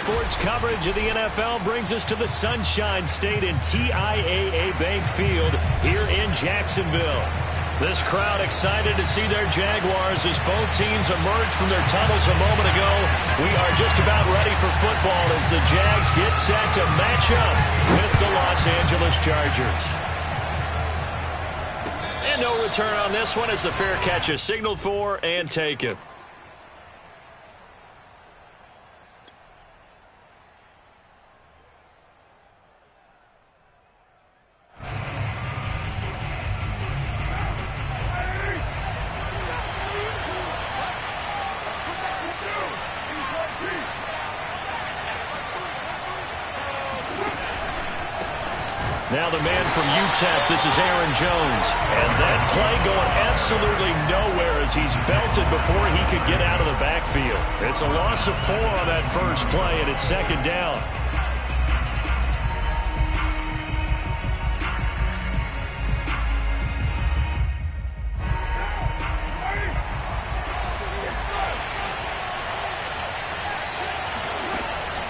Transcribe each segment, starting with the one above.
sports coverage of the NFL brings us to the Sunshine State and TIAA Bank Field here in Jacksonville. This crowd excited to see their Jaguars as both teams emerge from their tunnels a moment ago. We are just about ready for football as the Jags get set to match up with the Los Angeles Chargers. And no return on this one as the fair catch is signaled for and taken. Now the man from UTEP, this is Aaron Jones. And that play going absolutely nowhere as he's belted before he could get out of the backfield. It's a loss of 4 on that first play, and it's second down.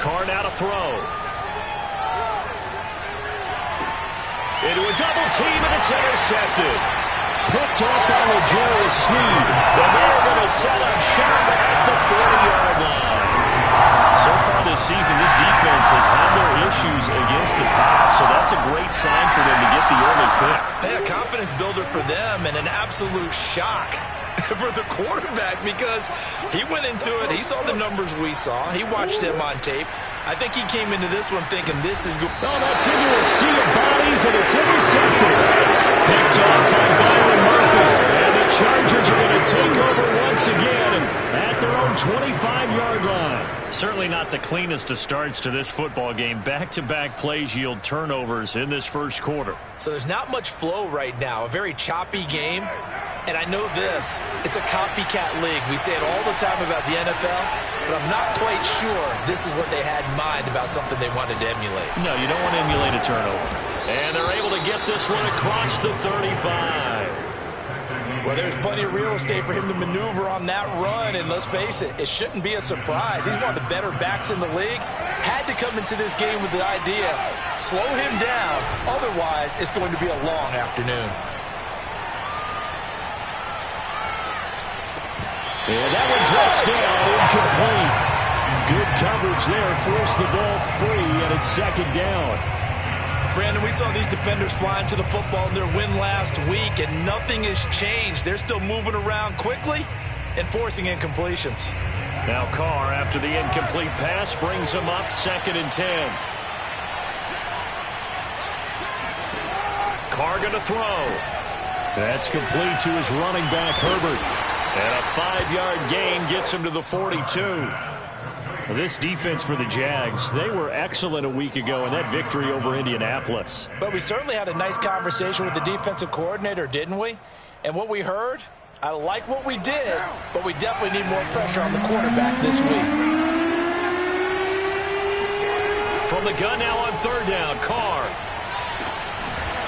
Carr now to throw. Into a double team, and it's intercepted. Picked off by L'Jarius Sneed. And they're going to set up shop at the 40-yard line. So far this season, this defense has had their issues against the pass, so that's a great sign for them to get the early pick. Yeah, confidence builder for them and an absolute shock for the quarterback because he went into it. He saw the numbers we saw. He watched him on tape. I think he came into this one thinking this is good. Oh, that's into a sea of bodies, and it's intercepted. Picked off by Byron Murphy. And the Chargers are going to take over once again at their own 25-yard line. Certainly not the cleanest of starts to this football game. Back-to-back plays yield turnovers in this first quarter. So there's not much flow right now. A very choppy game. And I know this, it's a copycat league. We say it all the time about the NFL, but I'm not quite sure this is what they had in mind about something they wanted to emulate. No, you don't want to emulate a turnover. And they're able to get this one across the 35. Well, there's plenty of real estate for him to maneuver on that run, and let's face it, it shouldn't be a surprise. He's one of the better backs in the league. Had to come into this game with the idea, slow him down, otherwise it's going to be a long afternoon. And that one drops down, incomplete. Good coverage there, forced the ball free, and it's second down. Brandon, we saw these defenders flying to the football in their win last week, and nothing has changed. They're still moving around quickly and forcing incompletions. Now Carr, after the incomplete pass, brings him up 2nd and 10. Carr going to throw. That's complete to his running back, Herbert. And a 5-yard gain gets him to the 42. This defense for the Jags, they were excellent a week ago in that victory over Indianapolis. But we certainly had a nice conversation with the defensive coordinator, didn't we? And what we heard, I like what we did, but we definitely need more pressure on the quarterback this week. From the gun now on 3rd down, Carr.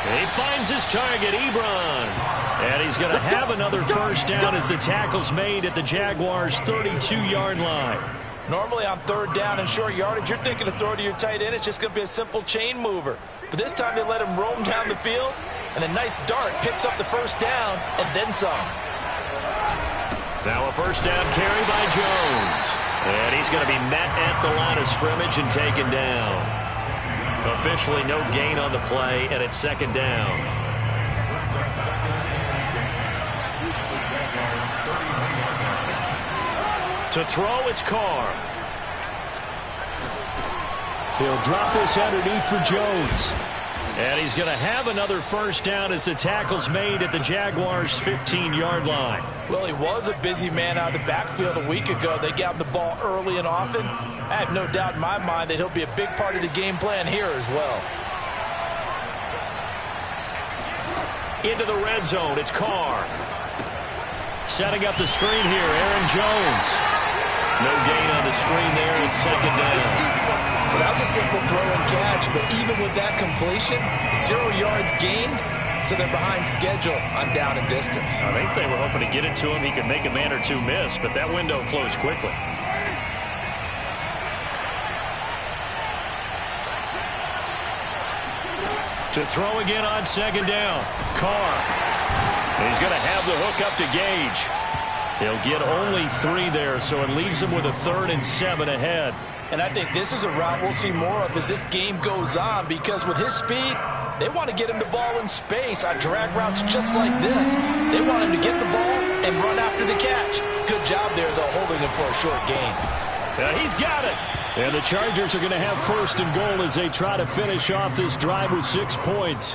And he finds his target, Ebron. And he's going to have another first down as the tackle's made at the Jaguars' 32-yard line. Normally on 3rd down and short yardage, you're thinking of throw to your tight end. It's just going to be a simple chain mover. But this time they let him roam down the field, and a nice dart picks up the first down and then some. Now a first down carry by Jones. And he's going to be met at the line of scrimmage and taken down. Officially no gain on the play, and it's 2nd down. To throw, it's Carr. He'll drop this underneath for Jones. And he's going to have another first down as the tackle's made at the Jaguars' 15-yard line. Well, he was a busy man out of the backfield a week ago. They got him the ball early and often. I have no doubt in my mind that he'll be a big part of the game plan here as well. Into the red zone, it's Carr. Setting up the screen here, Aaron Jones. No gain on the screen there, it's 2nd down. Well, that was a simple throw and catch, but even with that completion, 0 yards gained, so they're behind schedule on down and distance. I think they were hoping to get it to him. He could make a man or two miss, but that window closed quickly. To throw again on second down. Carr. He's going to have the hook up to Gage. He'll get only 3 there, so it leaves him with a 3rd and 7 ahead. And I think this is a route we'll see more of as this game goes on, because with his speed, they want to get him the ball in space on drag routes just like this. They want him to get the ball and run after the catch. Good job there, though, holding him for a short gain. He's got it. And the Chargers are going to have 1st and goal as they try to finish off this drive with 6 points.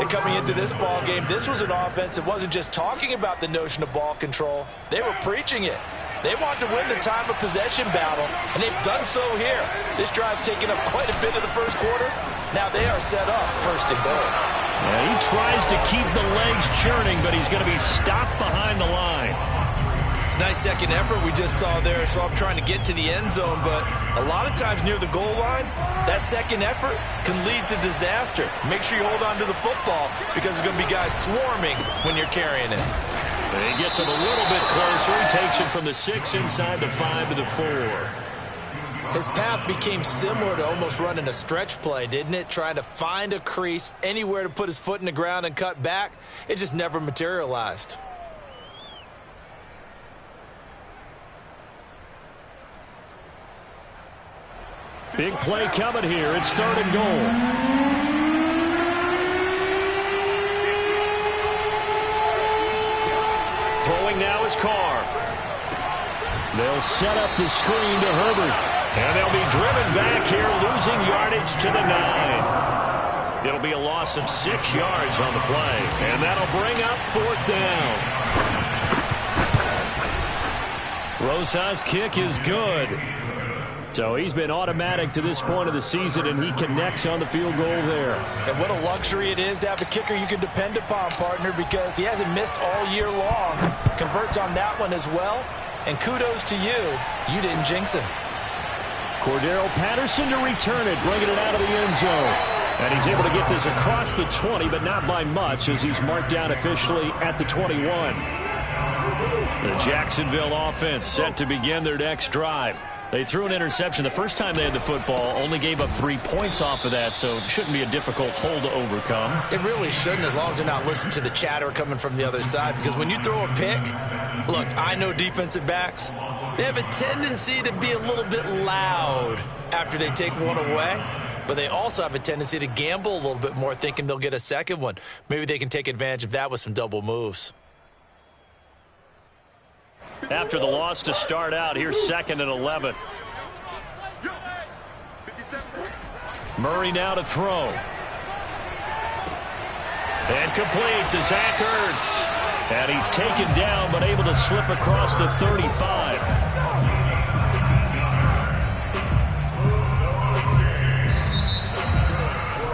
And coming into this ball game, this was an offense that wasn't just talking about the notion of ball control. They were preaching it. They want to win the time of possession battle, and they've done so here. This drive's taken up quite a bit of the first quarter. Now they are set up 1st and goal. Yeah, he tries to keep the legs churning, but he's going to be stopped behind the line. It's a nice second effort we just saw there, so I'm trying to get to the end zone, but a lot of times near the goal line, that second effort can lead to disaster. Make sure you hold on to the football, because there's going to be guys swarming when you're carrying it. And he gets him a little bit closer. He takes it from the 6 inside the 5 to the 4. His path became similar to almost running a stretch play, didn't it? Trying to find a crease, anywhere to put his foot in the ground and cut back. It just never materialized. Big play coming here. It's 3rd and goal. Throwing now is Carr. They'll set up the screen to Herbert. And they'll be driven back here, losing yardage to the 9. It'll be a loss of 6 yards on the play. And that'll bring up 4th down. Rosas' kick is good. So he's been automatic to this point of the season, and he connects on the field goal there. And what a luxury it is to have a kicker you can depend upon, partner, because he hasn't missed all year long. Converts on that one as well. And kudos to you. You didn't jinx him. Cordero Patterson to return it, bringing it out of the end zone. And he's able to get this across the 20, but not by much, as he's marked down officially at the 21. The Jacksonville offense set to begin their next drive. They threw an interception the first time they had the football, only gave up 3 points off of that, so it shouldn't be a difficult hole to overcome. It really shouldn't, as long as they're not listening to the chatter coming from the other side, because when you throw a pick, look, I know defensive backs, they have a tendency to be a little bit loud after they take one away, but they also have a tendency to gamble a little bit more, thinking they'll get a second one. Maybe they can take advantage of that with some double moves. After the loss to start out, here's 2nd and 11. Murray now to throw. And complete to Zach Ertz. And he's taken down, but able to slip across the 35.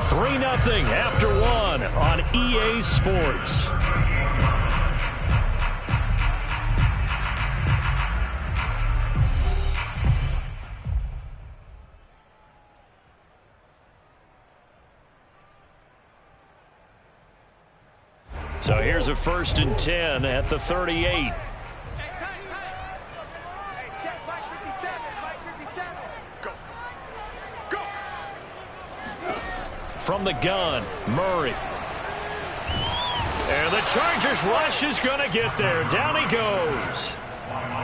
$3-0 after 1 on EA Sports. So here's a 1st and 10 at the 38. From the gun, Murray. And the Chargers rush is going to get there. Down he goes.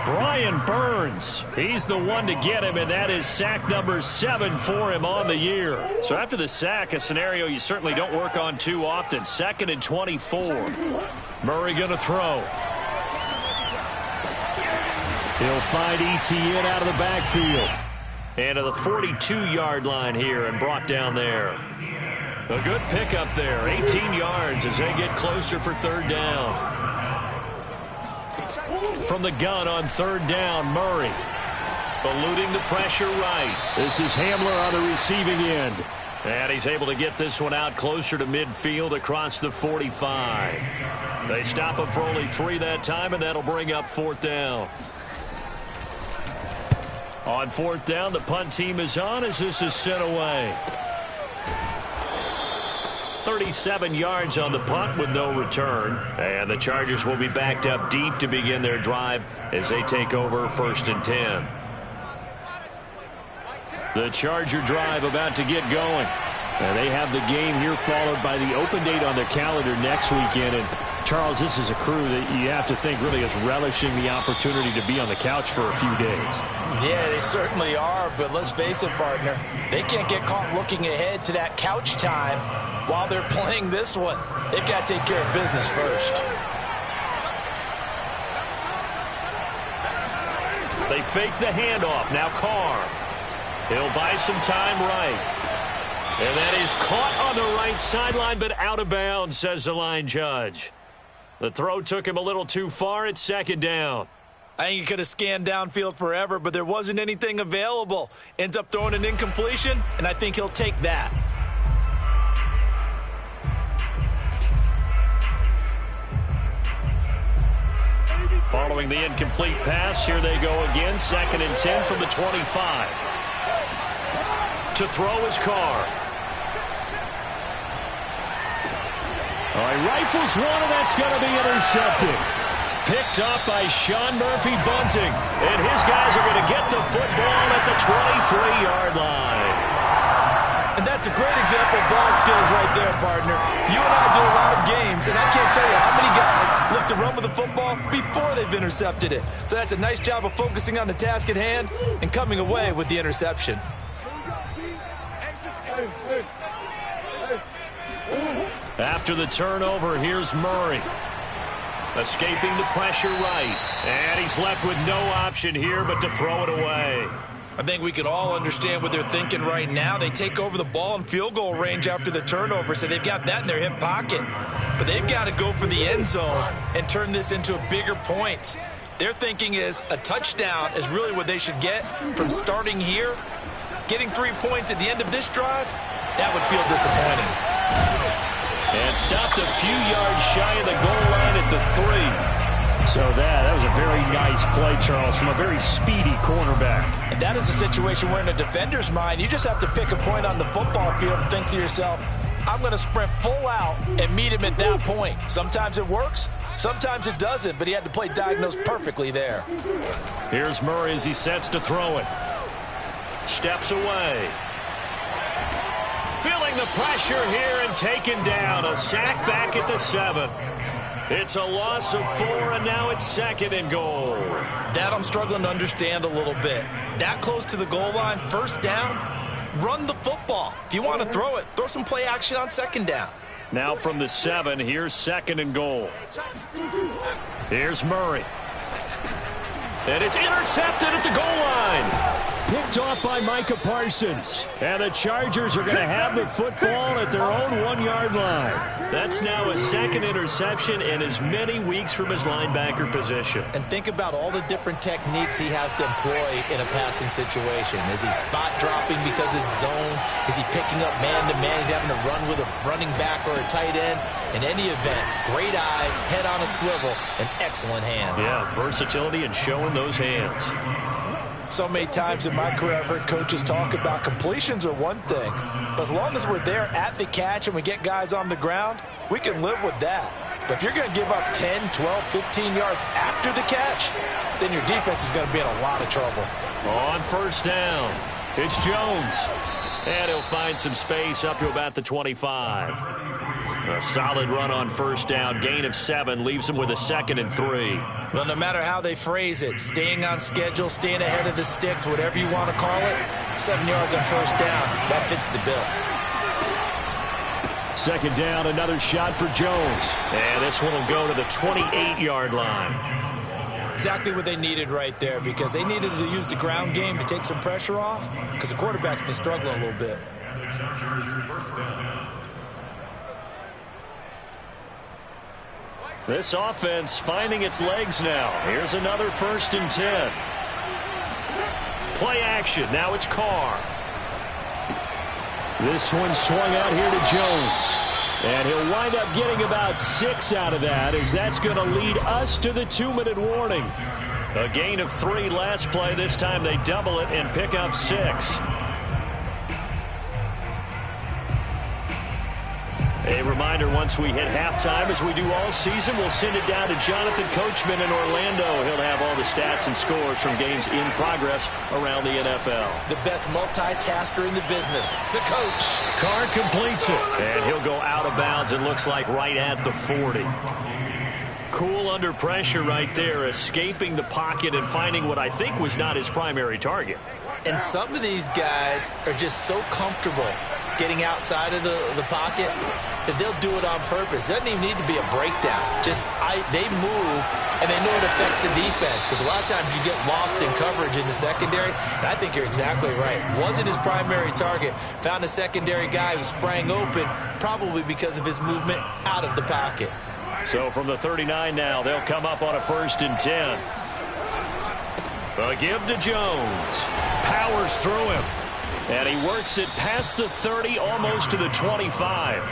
Brian Burns, he's the one to get him, and that is sack number 7 for him on the year. So after the sack, a scenario you certainly don't work on too often. 2nd and 24. Murray going to throw. He'll find Etienne out of the backfield. And to the 42-yard line here and brought down there. A good pickup there. 18 yards as they get closer for 3rd down. From the gun on 3rd down, Murray. Eluding the pressure right. This is Hamler on the receiving end. And he's able to get this one out closer to midfield across the 45. They stop him for only 3 that time, and that'll bring up 4th down. On 4th down, the punt team is on as this is sent away. 37 yards on the punt with no return. And the Chargers will be backed up deep to begin their drive as they take over 1st and 10. The Charger drive about to get going. And they have the game here followed by the open date on their calendar next weekend. And Charles, this is a crew that you have to think really is relishing the opportunity to be on the couch for a few days. Yeah, they certainly are, but let's face it, partner. They can't get caught looking ahead to that couch time while they're playing this one. They've got to take care of business first. They fake the handoff. Now Carr. He'll buy some time right. And that is caught on the right sideline, but out of bounds, says the line judge. The throw took him a little too far. It's second down. I think he could have scanned downfield forever, but there wasn't anything available. Ends up throwing an incompletion, and I think he'll take that. Following the incomplete pass, here they go again. 2nd and 10 from the 25. To throw is Carr. All right, rifles one, and that's going to be intercepted. Picked up by Sean Murphy-Bunting. And his guys are going to get the football at the 23-yard line. And that's a great example of ball skills right there, partner. You and I do a lot of games, and I can't tell you how many guys look to run with the football before they've intercepted it. So that's a nice job of focusing on the task at hand and coming away with the interception. After the turnover, here's Murray. Escaping the pressure right. And he's left with no option here but to throw it away. I think we can all understand what they're thinking right now. They take over the ball in field goal range after the turnover, so they've got that in their hip pocket. But they've got to go for the end zone and turn this into a bigger points. Their thinking is a touchdown is really what they should get from starting here. Getting 3 points at the end of this drive, that would feel disappointing. And stopped a few yards shy of the goal line at the 3. So that was a very nice play, Charles, from a very speedy cornerback. And that is a situation where in a defender's mind, you just have to pick a point on the football field and think to yourself, I'm going to sprint full out and meet him at that point. Sometimes it works, sometimes it doesn't, but he had to play diagnosed perfectly there. Here's Murray as he sets to throw it. Steps away. Feeling the pressure here and taken down. A sack back at the 7. It's a loss of 4, and now it's 2nd and goal. That I'm struggling to understand a little bit. That close to the goal line, first down, run the football. If you want to throw it, throw some play action on 2nd down. Now from the 7, here's 2nd and goal. Here's Murray. And it's intercepted at the goal line. Picked off by Micah Parsons. And the Chargers are going to have the football at their own 1-yard line. That's now a 2nd interception in as many weeks from his linebacker position. And think about all the different techniques he has to employ in a passing situation. Is he spot dropping because it's zone? Is he picking up man-to-man? Is he having to run with a running back or a tight end? In any event, great eyes, head on a swivel, and excellent hands. Yeah, versatility and showing those hands. So many times in my career, I've heard coaches talk about completions are one thing, but as long as we're there at the catch and we get guys on the ground, we can live with that. But if you're going to give up 10, 12, 15 yards after the catch, then your defense is going to be in a lot of trouble. On first down, it's Jones. And he'll find some space up to about the 25. A solid run on first down. Gain of 7 leaves him with a 2nd and 3. Well, no matter how they phrase it, staying on schedule, staying ahead of the sticks, whatever you want to call it, 7 yards on first down, that fits the bill. 2nd down, another shot for Jones. And this one will go to the 28-yard line. Exactly what they needed right there, because they needed to use the ground game to take some pressure off, because the quarterback's been struggling a little bit. This offense finding its legs now. Here's another 1st and 10. Play action. Now it's Carr. This one swung out here to Jones. And he'll wind up getting about 6 out of that, as that's going to lead us to the 2-minute warning. A gain of 3 last play. This time they double it and pick up 6. A reminder, once we hit halftime, as we do all season, we'll send it down to Jonathan Coachman in Orlando. He'll have all the stats and scores from games in progress around the NFL. The best multitasker in the business, the coach. Carr completes it, and he'll go out of bounds, it looks like right at the 40. Cool under pressure right there, escaping the pocket and finding what I think was not his primary target. And some of these guys are just so comfortable getting outside of the pocket that they'll do it on purpose. It doesn't even need to be a breakdown. They move, and they know it affects the defense, because a lot of times you get lost in coverage in the secondary, and I think you're exactly right. Wasn't his primary target. Found a secondary guy who sprang open, probably because of his movement out of the pocket. So from the 39 now, they'll come up on a 1st and 10. A give to Jones. Powers through him. And he works it past the 30, almost to the 25.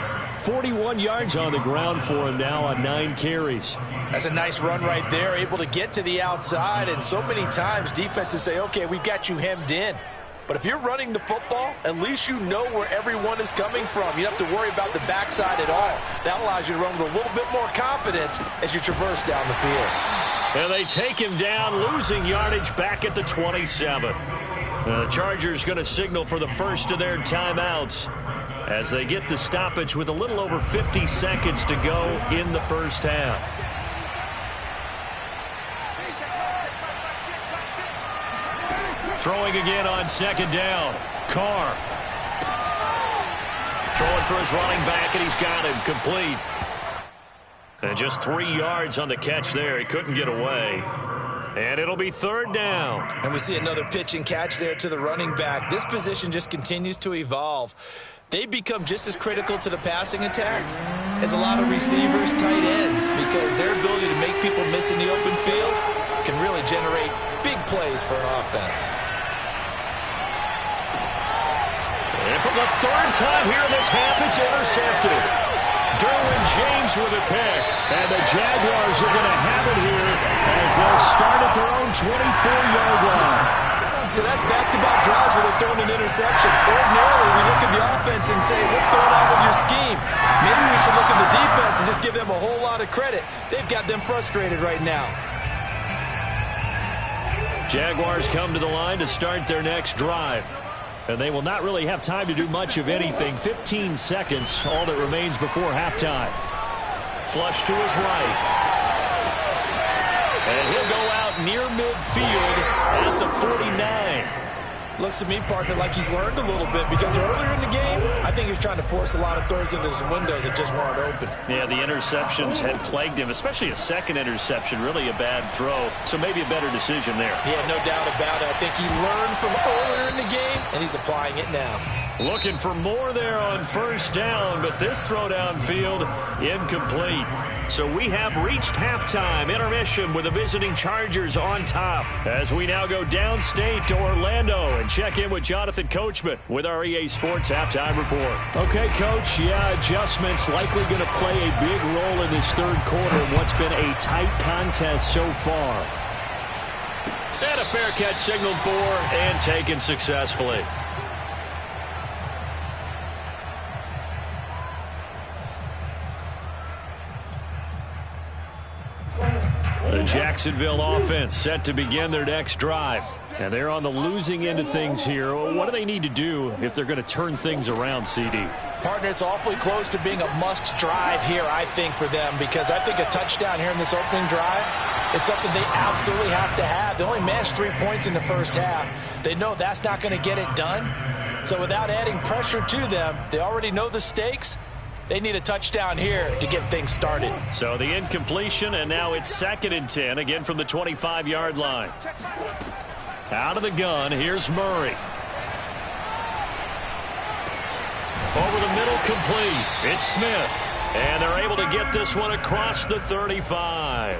41 yards on the ground for him now on 9 carries. That's a nice run right there, able to get to the outside. And so many times defenses say, okay, we've got you hemmed in. But if you're running the football, at least you know where everyone is coming from. You don't have to worry about the backside at all. That allows you to run with a little bit more confidence as you traverse down the field. And they take him down, losing yardage back at the 27. The Chargers going to signal for the first of their timeouts as they get the stoppage with a little over 50 seconds to go in the first half. Throwing again on 2nd down. Carr. Throwing for his running back, and he's got him complete. And just 3 yards on the catch there. He couldn't get away. And it'll be 3rd down. And we see another pitch and catch there to the running back. This position just continues to evolve. They become just as critical to the passing attack as a lot of receivers, tight ends, because their ability to make people miss in the open field can really generate big plays for an offense. And for the 3rd time here in this half, it's intercepted. Derwin James with a pick. And the Jaguars are going to have it here as they'll start at their own 24-yard line. So that's back-to-back drives where they're throwing an interception. Ordinarily, we look at the offense and say, what's going on with your scheme? Maybe we should look at the defense and just give them a whole lot of credit. They've got them frustrated right now. Jaguars come to the line to start their next drive. And they will not really have time to do much of anything. 15 seconds, all that remains before halftime. Flush to his right. And he'll go out near midfield at the 49. Looks to me, partner, like he's learned a little bit, because earlier in the game, I think he was trying to force a lot of throws into some windows that just weren't open. Yeah, the interceptions had plagued him, especially a second interception, really a bad throw. So maybe a better decision there. Yeah, no doubt about it. I think he learned from earlier in the game, and he's applying it now. Looking for more there on 1st down, but this throw downfield incomplete. So we have reached halftime. Intermission with the visiting Chargers on top as we now go downstate to Orlando and check in with Jonathan Coachman with our EA Sports Halftime Report. Okay, Coach, adjustments likely going to play a big role in this 3rd quarter in what's been a tight contest so far. And a fair catch signaled for and taken successfully. The Jacksonville offense set to begin their next drive. And they're on the losing end of things here. What do they need to do if they're going to turn things around, CD? Partner, it's awfully close to being a must drive here, I think, for them, because I think a touchdown here in this opening drive is something they absolutely have to have. They only managed 3 points in the first half. They know that's not going to get it done. So without adding pressure to them, they already know the stakes. They need a touchdown here to get things started. So the incompletion, and now it's 2nd and 10, again from the 25-yard line. Out of the gun, here's Murray. Over the middle, complete. It's Smith. And they're able to get this one across the 35.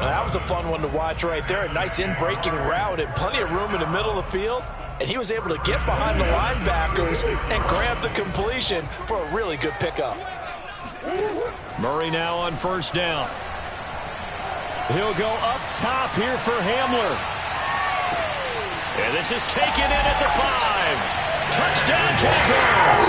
That was a fun one to watch right there. A nice in-breaking route and plenty of room in the middle of the field. And he was able to get behind the linebackers and grab the completion for a really good pickup. Murray now on 1st down. He'll go up top here for Hamler. And this is taken in at the 5. Touchdown, Jaguars.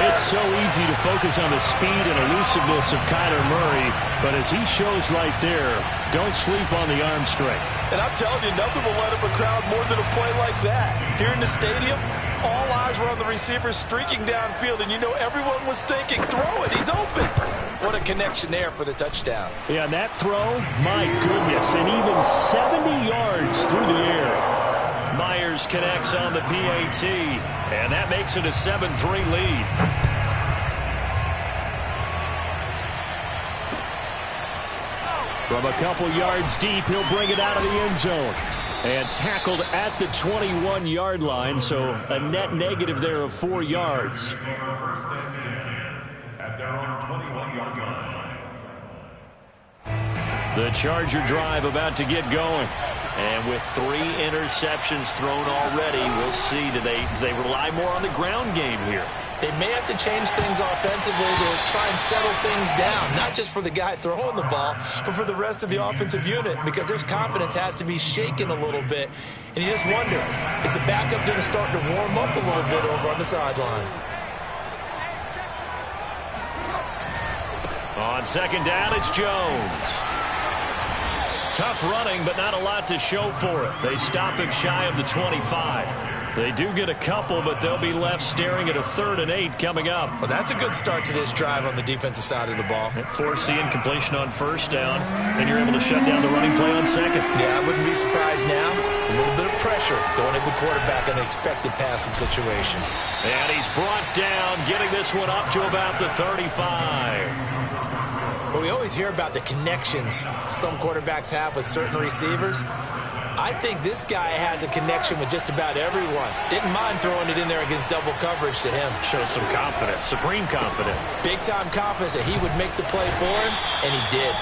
It's so easy to focus on the speed and elusiveness of Kyler Murray, but as he shows right there, don't sleep on the arm strength. And I'm telling you, nothing will light up a crowd more than a play like that. Here in the stadium, all eyes were on the receiver streaking downfield, and you know everyone was thinking, throw it, he's open. What a connection there for the touchdown. Yeah, and that throw, my goodness, and even 70 yards through the air. Myers connects on the PAT, and that makes it a 7-3 lead. From a couple yards deep, he'll bring it out of the end zone. And tackled at the 21-yard line, so a net negative there of 4 yards. At their own 21-yard line. The Charger drive about to get going. And with 3 interceptions thrown already, we'll see, do they rely more on the ground game here? They may have to change things offensively to try and settle things down, not just for the guy throwing the ball, but for the rest of the offensive unit, because their confidence has to be shaken a little bit. And you just wonder, is the backup going to start to warm up a little bit over on the sideline? On second down, it's Jones. Tough running, but not a lot to show for it. They stop him shy of the 25. They do get a couple, but they'll be left staring at a 3rd and 8 coming up. Well, that's a good start to this drive on the defensive side of the ball. Force the incompletion on first down, and you're able to shut down the running play on second. Yeah, I wouldn't be surprised now. A little bit of pressure going into the quarterback in an expected passing situation. And he's brought down, getting this one up to about the 35. Well, we always hear about the connections some quarterbacks have with certain receivers. I think this guy has a connection with just about everyone. Didn't mind throwing it in there against double coverage to him. Shows some confidence, supreme confidence. Big-time confidence that he would make the play for him, and he did.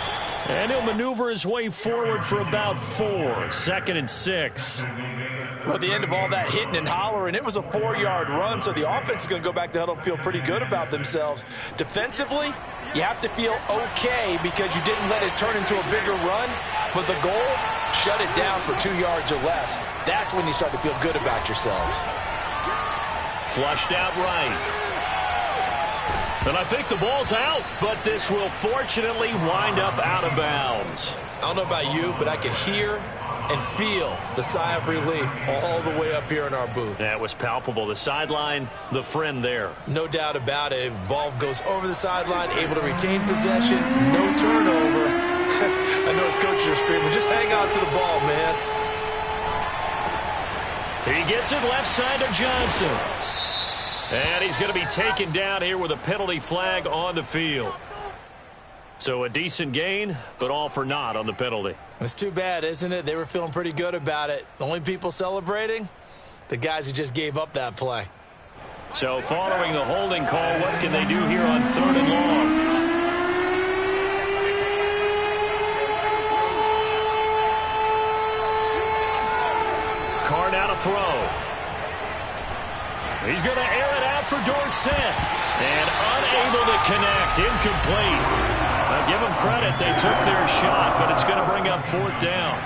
And he'll maneuver his way forward for about 4. 2nd and 6. Well, at the end of all that hitting and hollering, it was a 4-yard run, so the offense is going to go back to huddle and feel pretty good about themselves. Defensively, you have to feel okay because you didn't let it turn into a bigger run, but the goal, shut it down for 2 yards or less. That's when you start to feel good about yourselves. Flushed out right. And I think the ball's out, but this will fortunately wind up out of bounds. I don't know about you, but I can hear and feel the sigh of relief all the way up here in our booth. That was palpable. The sideline, the friend there. No doubt about it. Ball goes over the sideline, able to retain possession, no turnover. I know his coaches are screaming, just hang on to the ball, man. He gets it left side to Johnson. And he's going to be taken down here with a penalty flag on the field. So a decent gain, but all for naught on the penalty. It's too bad, isn't it? They were feeling pretty good about it. The only people celebrating, the guys who just gave up that play. So following the holding call, what can they do here on 3rd and long? Carr now to throw. He's going to air it out for Dorsett. And unable to connect. Incomplete. Now give them credit. They took their shot, but it's going to bring up 4th down.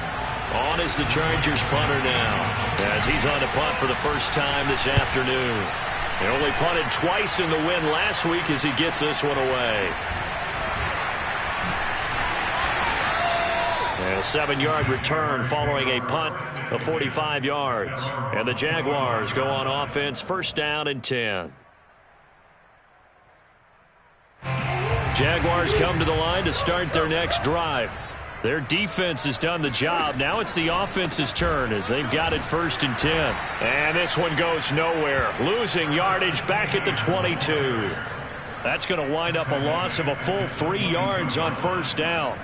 On is the Chargers punter now, as he's on to punt for the first time this afternoon. He only punted twice in the win last week as he gets this one away. And a 7-yard return following a punt of 45 yards. And the Jaguars go on offense, 1st down and 10. Jaguars come to the line to start their next drive. Their defense has done the job. Now it's the offense's turn as they've got it 1st and 10. And this one goes nowhere. Losing yardage back at the 22. That's going to wind up a loss of a full 3 yards on 1st down.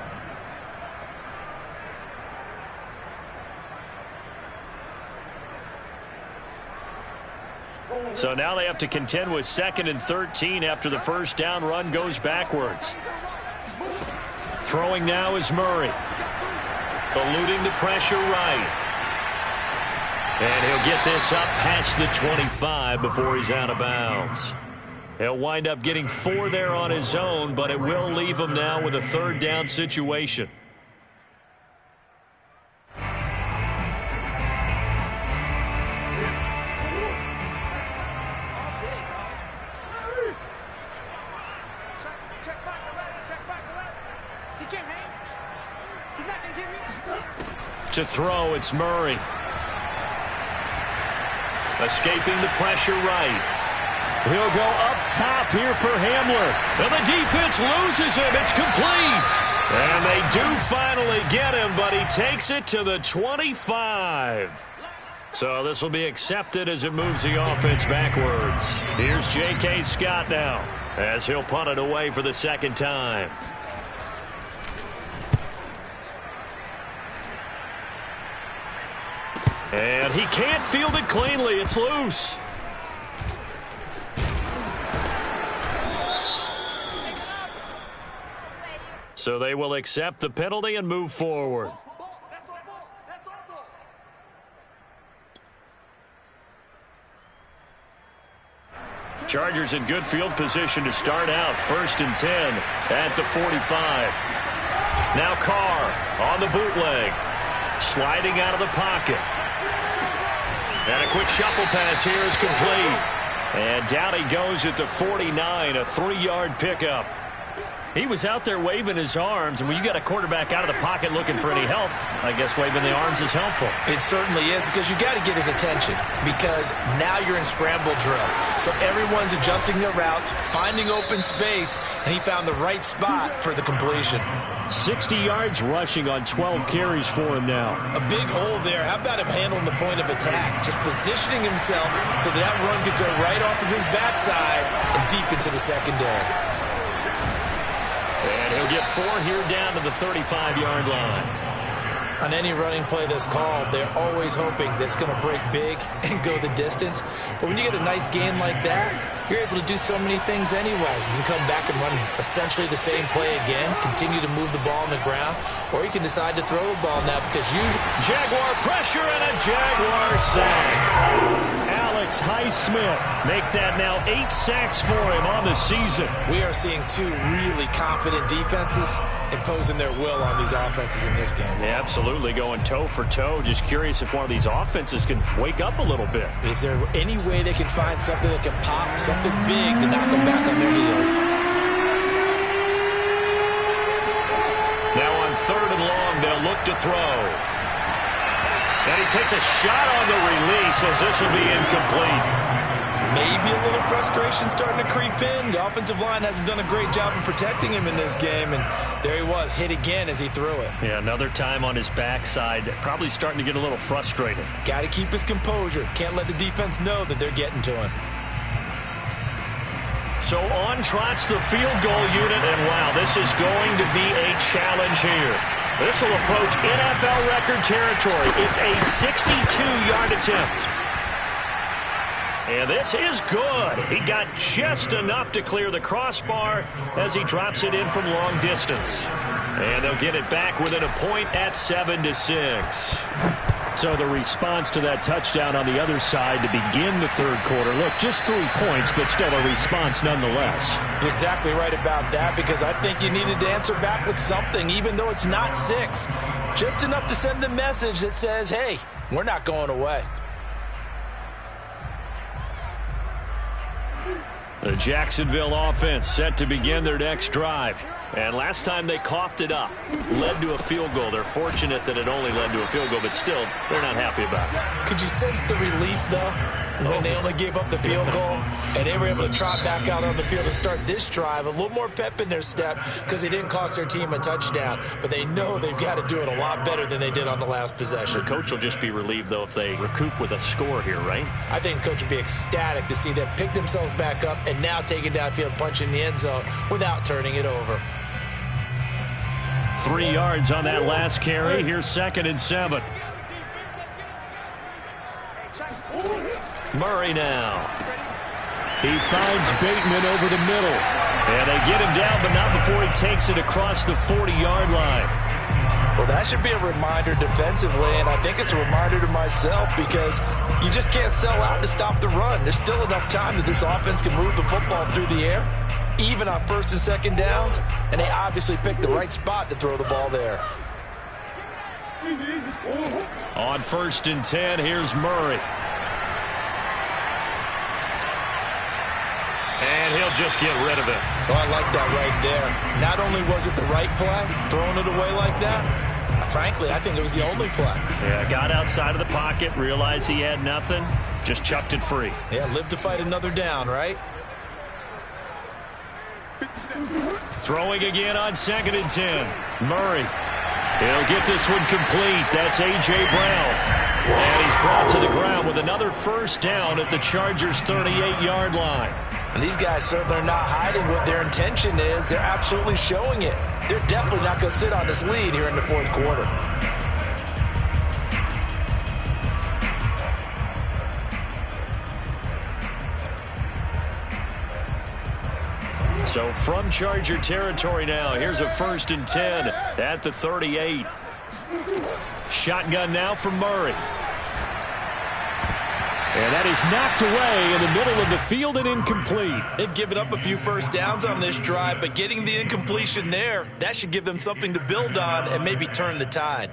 So now they have to contend with 2nd and 13 after the 1st down run goes backwards. Throwing now is Murray. Eluding the pressure right. And he'll get this up past the 25 before he's out of bounds. He'll wind up getting 4 there on his own, but it will leave him now with a 3rd down situation. To throw, it's Murray. Escaping the pressure right. He'll go up top here for Hamler. And the defense loses him. It's complete. And they do finally get him, but he takes it to the 25. So this will be accepted as it moves the offense backwards. Here's J.K. Scott now as he'll punt it away for the second time. And he can't field it cleanly. It's loose. So they will accept the penalty and move forward. Chargers in good field position to start out. 1st and 10 at the 45. Now Carr on the bootleg. Sliding out of the pocket. And a quick shuffle pass here is complete. And down he goes at the 49, a 3-yard pickup. He was out there waving his arms, and when you got a quarterback out of the pocket looking for any help, I guess waving the arms is helpful. It certainly is, because you got to get his attention, because now you're in scramble drill. So everyone's adjusting their routes, finding open space, and he found the right spot for the completion. 60 yards rushing on 12 carries for him now. A big hole there. How about him handling the point of attack? Just positioning himself so that run could go right off of his backside and deep into the secondary. And he'll get 4 here down to the 35-yard line. On any running play that's called, they're always hoping that it's going to break big and go the distance. But when you get a nice gain like that, you're able to do so many things anyway. You can come back and run essentially the same play again, continue to move the ball on the ground, or you can decide to throw the ball now because Jaguar pressure and a Jaguar sack. Alex Highsmith make that now 8 sacks for him on the season. We are seeing 2 really confident defenses imposing their will on these offenses in this game. Yeah, absolutely, going toe for toe. Just curious if one of these offenses can wake up a little bit. Is there any way they can find something that can pop, something big to knock them back on their heels? Now on 3rd and long, they'll look to throw. And he takes a shot on the release as this will be incomplete. Maybe a little frustration starting to creep in. The offensive line hasn't done a great job of protecting him in this game, and there he was, hit again as he threw it. Yeah, another time on his backside, probably starting to get a little frustrated. Got to keep his composure. Can't let the defense know that they're getting to him. So on trots the field goal unit, and wow, this is going to be a challenge here. This will approach NFL record territory. It's a 62-yard attempt. And this is good. He got just enough to clear the crossbar as he drops it in from long distance. And they'll get it back within a point at 7-6. So the response to that touchdown on the other side to begin the 3rd quarter. Look, just 3 points, but still a response nonetheless. You're exactly right about that, because I think you needed to answer back with something, even though it's not 6. Just enough to send the message that says, hey, we're not going away. The Jacksonville offense set to begin their next drive. And last time they coughed it up, led to a field goal. They're fortunate that it only led to a field goal, but still, they're not happy about it. Could you sense the relief, though, when they only gave up the field goal and they were able to trot back out on the field and start this drive? A little more pep in their step because they didn't cost their team a touchdown, but they know they've got to do it a lot better than they did on the last possession. The coach will just be relieved, though, if they recoup with a score here, right? I think coach will be ecstatic to see them pick themselves back up and now take it downfield, punch in the end zone without turning it over. 3 yards on that last carry. Here's 2nd and 7. Murray now. He finds Bateman over the middle. And they get him down, but not before he takes it across the 40-yard line. Well, that should be a reminder defensively, and I think it's a reminder to myself, because you just can't sell out to stop the run. There's still enough time that this offense can move the football through the air, even on 1st and 2nd downs, and they obviously picked the right spot to throw the ball there. On 1st and 10, here's Murray. And he'll just get rid of it. Oh, I like that right there. Not only was it the right play, throwing it away like that, I Frankly, I think it was the only play. Yeah, got outside of the pocket, realized he had nothing, just chucked it free. Yeah, live to fight another down, right? Throwing again on 2nd and 10. Murray. He'll get this one complete. That's A.J. Brown. And he's brought to the ground with another first down at the Chargers' 38-yard line. And these guys certainly are not hiding what their intention is. They're absolutely showing it. They're definitely not going to sit on this lead here in the fourth quarter. So from Charger territory now, here's a 1st and 10 at the 38. Shotgun now from Murray. And that is knocked away in the middle of the field and incomplete. They've given up a few first downs on this drive, but getting the incompletion there, that should give them something to build on and maybe turn the tide.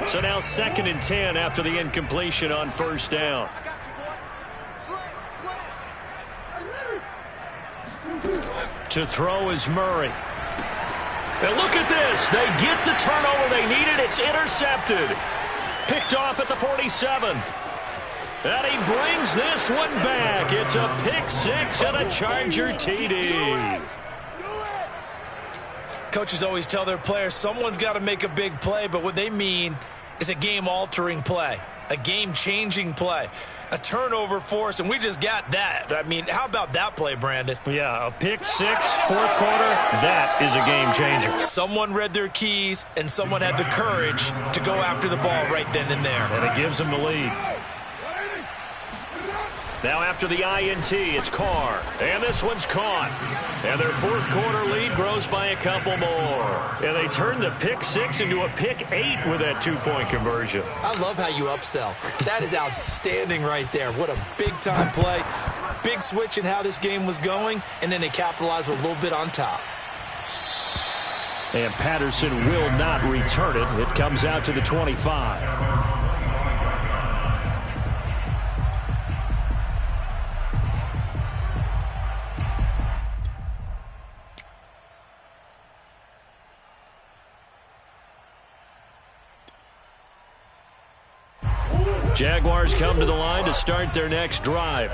So now 2nd and 10 after the incompletion on first down. To throw is Murray. And look at this. They get the turnover they needed. It's intercepted. Picked off at the 47. And he brings this one back. It's a pick six and a Charger TD. Coaches always tell their players someone's got to make a big play, but what they mean is a game-altering play, a game-changing play, a turnover force, and we just got that. I mean, how about that play, Brandon? Yeah, a pick six, fourth quarter, that is a game changer. Someone read their keys, and someone had the courage to go after the ball right then and there. And it gives them the lead. Now after the INT, it's Carr. And this one's caught. And their fourth quarter lead grows by a couple more. And they turn the pick six into a pick 8 with that two-point conversion. I love how you upsell. That is outstanding right there. What a big-time play. Big switch in how this game was going, and then they capitalized a little bit on top. And Patterson will not return it. It comes out to the 25. Jaguars come to the line to start their next drive.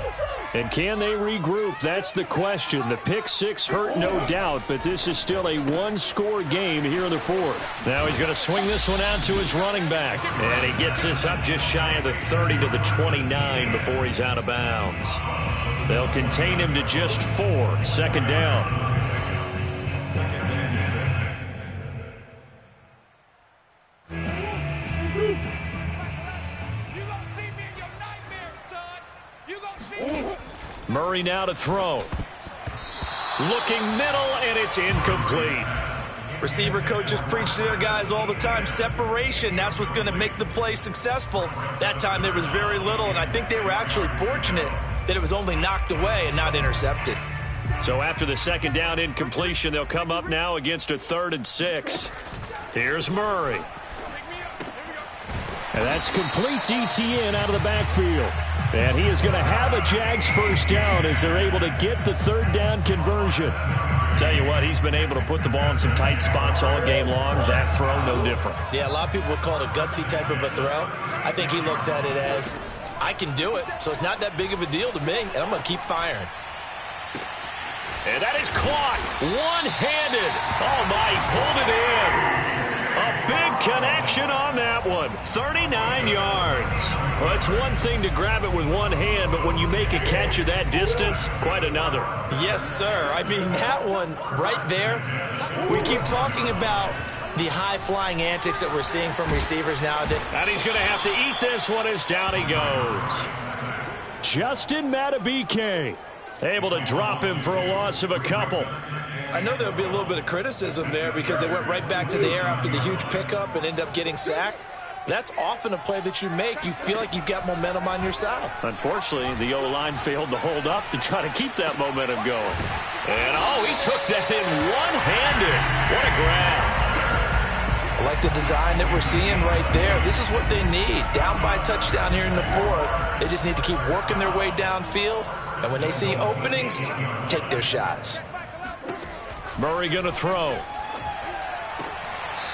And can they regroup? That's the question. The pick six hurt, no doubt, but this is still a one-score game here in the fourth. Now he's going to swing this one out to his running back. And he gets this up just shy of the 30 to the 29 before he's out of bounds. They'll contain him to just 4. Second down. Murray now to throw. Looking middle, and it's incomplete. Receiver coaches preach to their guys all the time. Separation, that's what's going to make the play successful. That time there was very little, and I think they were actually fortunate that it was only knocked away and not intercepted. So after the second down incompletion, they'll come up now against a 3rd and 6. Here's Murray. And that's complete ETN out of the backfield. And he is going to have a Jags first down as they're able to get the 3rd down conversion. Tell you what, he's been able to put the ball in some tight spots all game long. That throw, no different. Yeah, a lot of people would call it a gutsy type of a throw. I think he looks at it as, I can do it, so it's not that big of a deal to me, and I'm going to keep firing. And that is caught one-handed. Oh, my, he pulled it in. A big connection on that one. 39 yards. Well, it's one thing to grab it with one hand, but when you make a catch of that distance, quite another. Yes, sir. I mean, that one right there, we keep talking about the high-flying antics that we're seeing from receivers nowadays. And he's going to have to eat this one as down he goes. Justin Matabike able to drop him for a loss of a couple. I know there'll be a little bit of criticism there because they went right back to the air after the huge pickup and ended up getting sacked. That's often a play that you make. You feel like you've got momentum on your side. Unfortunately, the O-line failed to hold up to try to keep that momentum going. And, oh, he took that in one-handed. What a grab. I like the design that we're seeing right there. This is what they need. Down by a touchdown here in the fourth. They just need to keep working their way downfield. And when they see openings, take their shots. Murray going to throw.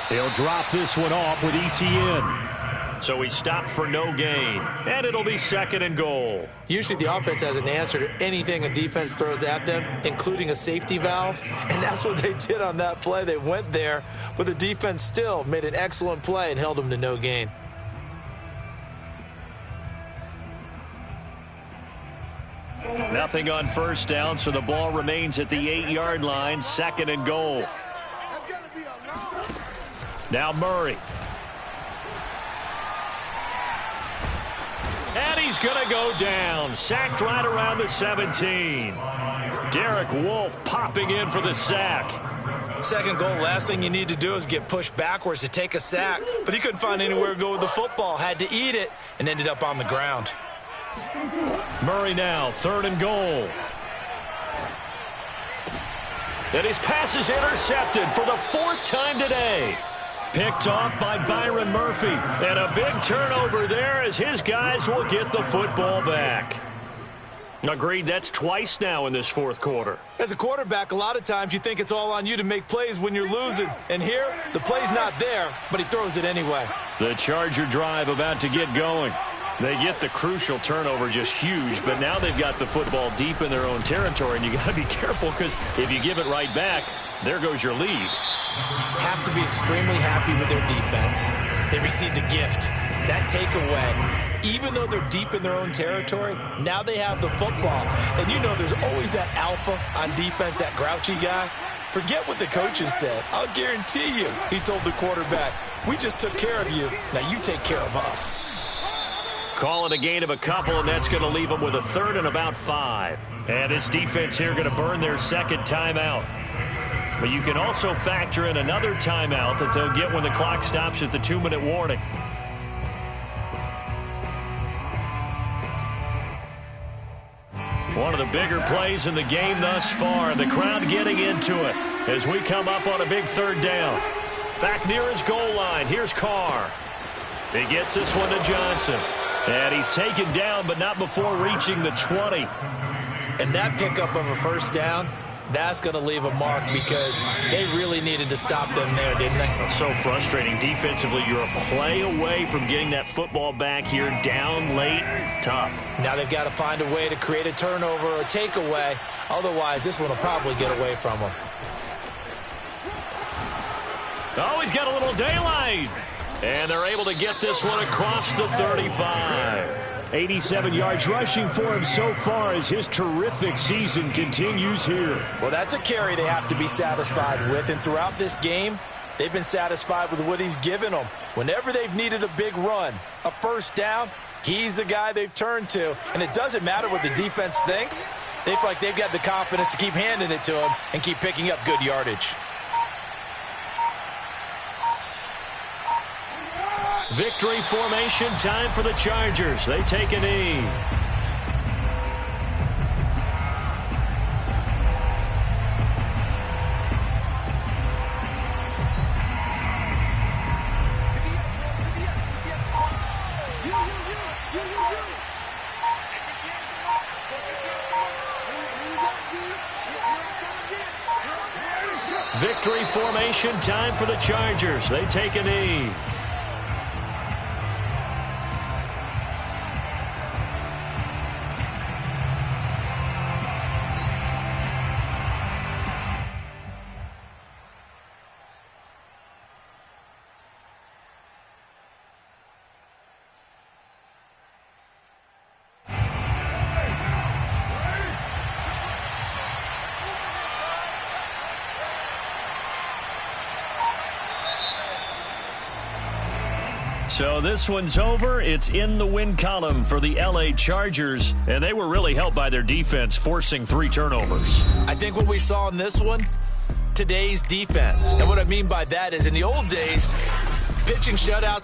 He'll drop this one off with ETN. So he stopped for no gain, and it'll be 2nd and goal. Usually the offense has an answer to anything a defense throws at them, including a safety valve, and that's what they did on that play. They went there, but the defense still made an excellent play and held them to no gain. Nothing on first down, so the ball remains at the 8-yard line, 2nd and goal. Now Murray. And he's going to go down. Sacked right around the 17. Derek Wolfe popping in for the sack. 2nd goal, last thing you need to do is get pushed backwards to take a sack. But he couldn't find anywhere to go with the football. Had to eat it and ended up on the ground. Murray now, 3rd and goal. And his pass is intercepted for the 4th time today. Picked off by Byron Murphy. And a big turnover there as his guys will get the football back. Agreed, that's twice now in this 4th quarter. As a quarterback, a lot of times you think it's all on you to make plays when you're losing. And here, the play's not there, but he throws it anyway. The Charger drive about to get going. They get the crucial turnover, just huge, but now they've got the football deep in their own territory, and you got to be careful because if you give it right back, there goes your lead. Have to be extremely happy with their defense. They received a gift. That takeaway, even though they're deep in their own territory, now they have the football. And you know there's always that alpha on defense, that grouchy guy. Forget what the coaches said. I'll guarantee you, he told the quarterback, we just took care of you. Now you take care of us. Call it a gain of a couple, and that's going to leave them with a 3rd and about 5. And this defense here going to burn their 2nd timeout. But you can also factor in another timeout that they'll get when the clock stops at the 2-minute warning. One of the bigger plays in the game thus far. The crowd getting into it as we come up on a big 3rd down. Back near his goal line. Here's Carr. He gets this one to Johnson. And he's taken down, but not before reaching the 20. And that pickup of a 1st down, that's going to leave a mark because they really needed to stop them there, didn't they? So frustrating. Defensively, you're a play away from getting that football back here down late. Tough. Now they've got to find a way to create a turnover or a takeaway. Otherwise, this one will probably get away from them. Oh, he's got a little daylight. And they're able to get this one across the 35. 87 yards rushing for him so far as his terrific season continues here. Well, that's a carry they have to be satisfied with. And throughout this game, they've been satisfied with what he's given them. Whenever they've needed a big run, a 1st down, he's the guy they've turned to. And it doesn't matter what the defense thinks. They feel like they've got the confidence to keep handing it to him and keep picking up good yardage. Victory formation time for the Chargers. They take a knee. Victory formation time for the Chargers. They take a knee. So this one's over. It's in the win column for the LA Chargers, and they were really helped by their defense, forcing 3 turnovers. I think what we saw in this one, today's defense. And what I mean by that is in the old days, pitching shutouts